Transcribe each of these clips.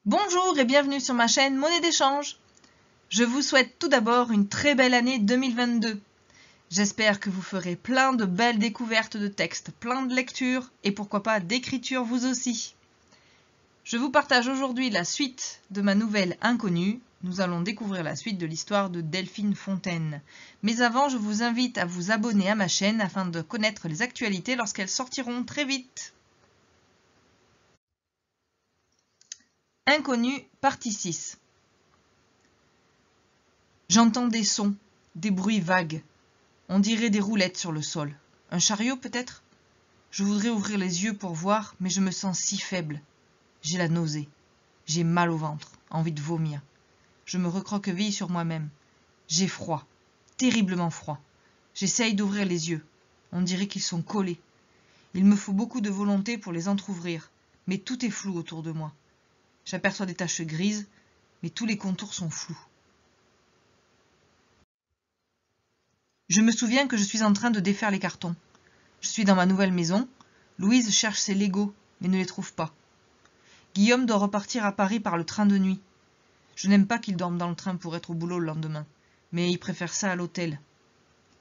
Bonjour et bienvenue sur ma chaîne Monnaie d'échange. Je vous souhaite tout d'abord une très belle année 2022. J'espère que vous ferez plein de belles découvertes de textes, plein de lectures et pourquoi pas d'écriture vous aussi. Je vous partage aujourd'hui la suite de ma nouvelle Inconnue. Nous allons découvrir la suite de l'histoire de Delphine Fontaine. Mais avant, je vous invite à vous abonner à ma chaîne afin de connaître les actualités lorsqu'elles sortiront très vite. Inconnue, partie 6. J'entends des sons, des bruits vagues. On dirait des roulettes sur le sol. Un chariot peut-être? Je voudrais ouvrir les yeux pour voir, mais je me sens si faible. J'ai la nausée. J'ai mal au ventre, envie de vomir. Je me recroqueville sur moi-même. J'ai froid, terriblement froid. J'essaye d'ouvrir les yeux. On dirait qu'ils sont collés. Il me faut beaucoup de volonté pour les entr'ouvrir, mais tout est flou autour de moi. J'aperçois des taches grises, mais tous les contours sont flous. Je me souviens que je suis en train de défaire les cartons. Je suis dans ma nouvelle maison. Louise cherche ses Legos, mais ne les trouve pas. Guillaume doit repartir à Paris par le train de nuit. Je n'aime pas qu'il dorme dans le train pour être au boulot le lendemain, mais il préfère ça à l'hôtel.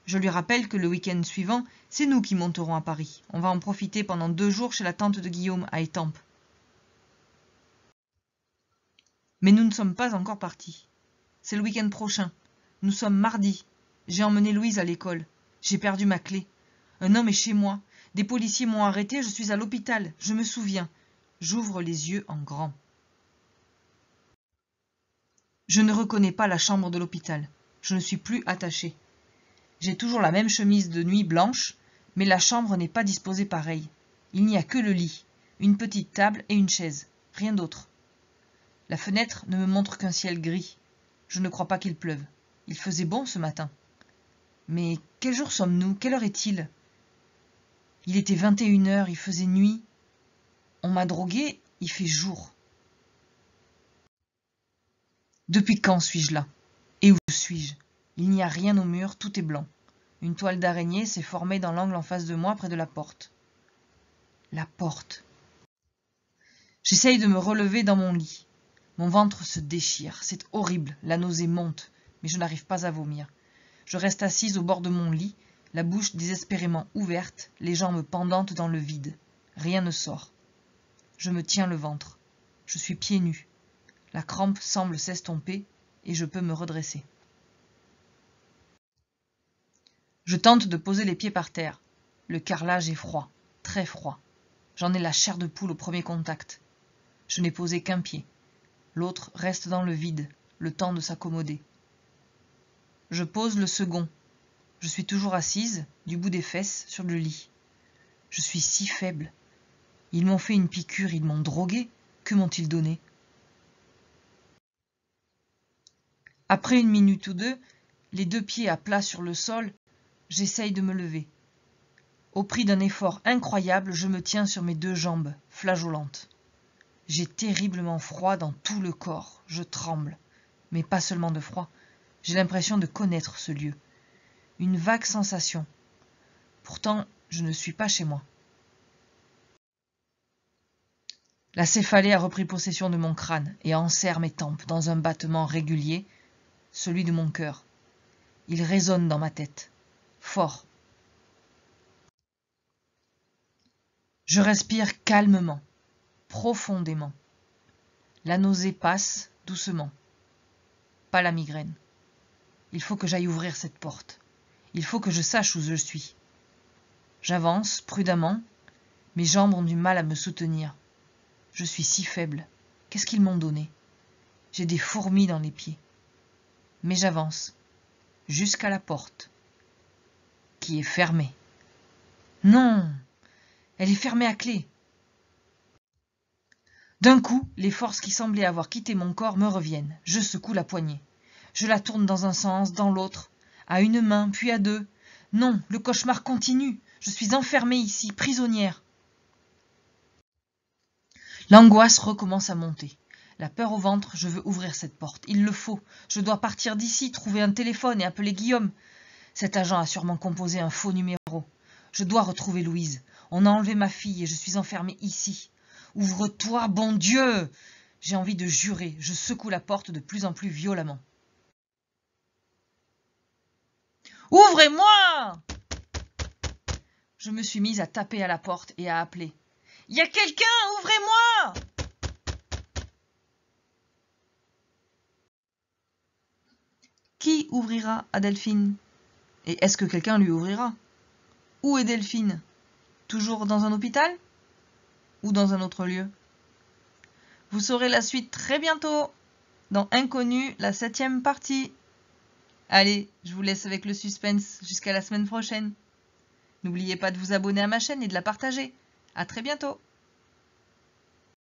Je lui rappelle que le week-end suivant, c'est nous qui monterons à Paris. On va en profiter pendant 2 jours chez la tante de Guillaume à Étampes. Mais nous ne sommes pas encore partis. C'est le week-end prochain. Nous sommes mardi. J'ai emmené Louise à l'école. J'ai perdu ma clé. Un homme est chez moi. Des policiers m'ont arrêté, je suis à l'hôpital. Je me souviens. J'ouvre les yeux en grand. Je ne reconnais pas la chambre de l'hôpital. Je ne suis plus attachée. J'ai toujours la même chemise de nuit blanche, mais la chambre n'est pas disposée pareil. Il n'y a que le lit, une petite table et une chaise. Rien d'autre. La fenêtre ne me montre qu'un ciel gris. Je ne crois pas qu'il pleuve. Il faisait bon ce matin. Mais quel jour sommes-nous? Quelle heure est-il? Il était 21h, il faisait nuit. On m'a drogué, il fait jour. Depuis quand suis-je là? Et où suis-je? Il n'y a rien au mur, tout est blanc. Une toile d'araignée s'est formée dans l'angle en face de moi, près de la porte. La porte. J'essaye de me relever dans mon lit. Mon ventre se déchire, c'est horrible, la nausée monte, mais je n'arrive pas à vomir. Je reste assise au bord de mon lit, la bouche désespérément ouverte, les jambes pendantes dans le vide. Rien ne sort. Je me tiens le ventre. Je suis pieds nus. La crampe semble s'estomper et je peux me redresser. Je tente de poser les pieds par terre. Le carrelage est froid, très froid. J'en ai la chair de poule au premier contact. Je n'ai posé qu'un pied. L'autre reste dans le vide, le temps de s'accommoder. Je pose le second. Je suis toujours assise, du bout des fesses, sur le lit. Je suis si faible. Ils m'ont fait une piqûre, ils m'ont droguée. Que m'ont-ils donné? Après 1 minute ou 2, les 2 pieds à plat sur le sol, j'essaye de me lever. Au prix d'un effort incroyable, je me tiens sur mes 2 jambes, flageolantes. J'ai terriblement froid dans tout le corps, je tremble. Mais pas seulement de froid, j'ai l'impression de connaître ce lieu. Une vague sensation. Pourtant, je ne suis pas chez moi. La céphalée a repris possession de mon crâne et enserre mes tempes dans un battement régulier, celui de mon cœur. Il résonne dans ma tête, fort. Je respire calmement, profondément. La nausée passe doucement. Pas la migraine. Il faut que j'aille ouvrir cette porte. Il faut que je sache où je suis. J'avance prudemment. Mes jambes ont du mal à me soutenir. Je suis si faible. Qu'est-ce qu'ils m'ont donné? J'ai des fourmis dans les pieds. Mais j'avance, jusqu'à la porte, qui est fermée. Non! Elle est fermée à clé. D'un coup, les forces qui semblaient avoir quitté mon corps me reviennent. Je secoue la poignée. Je la tourne dans un sens, dans l'autre, à 1 main, puis à 2. Non, le cauchemar continue. Je suis enfermée ici, prisonnière. L'angoisse recommence à monter. La peur au ventre, je veux ouvrir cette porte. Il le faut. Je dois partir d'ici, trouver un téléphone et appeler Guillaume. Cet agent a sûrement composé un faux numéro. Je dois retrouver Louise. On a enlevé ma fille et je suis enfermée ici. Ouvre-toi, bon Dieu! J'ai envie de jurer, je secoue la porte de plus en plus violemment. Ouvrez-moi! Je me suis mise à taper à la porte et à appeler. Y a quelqu'un, ouvrez-moi! Qui ouvrira à Delphine? Et est-ce que quelqu'un lui ouvrira? Où est Delphine? Toujours dans un hôpital? Ou dans un autre lieu? Vous saurez la suite très bientôt, dans Inconnu, la 7e partie. Allez, je vous laisse avec le suspense jusqu'à la semaine prochaine. N'oubliez pas de vous abonner à ma chaîne et de la partager. À très bientôt.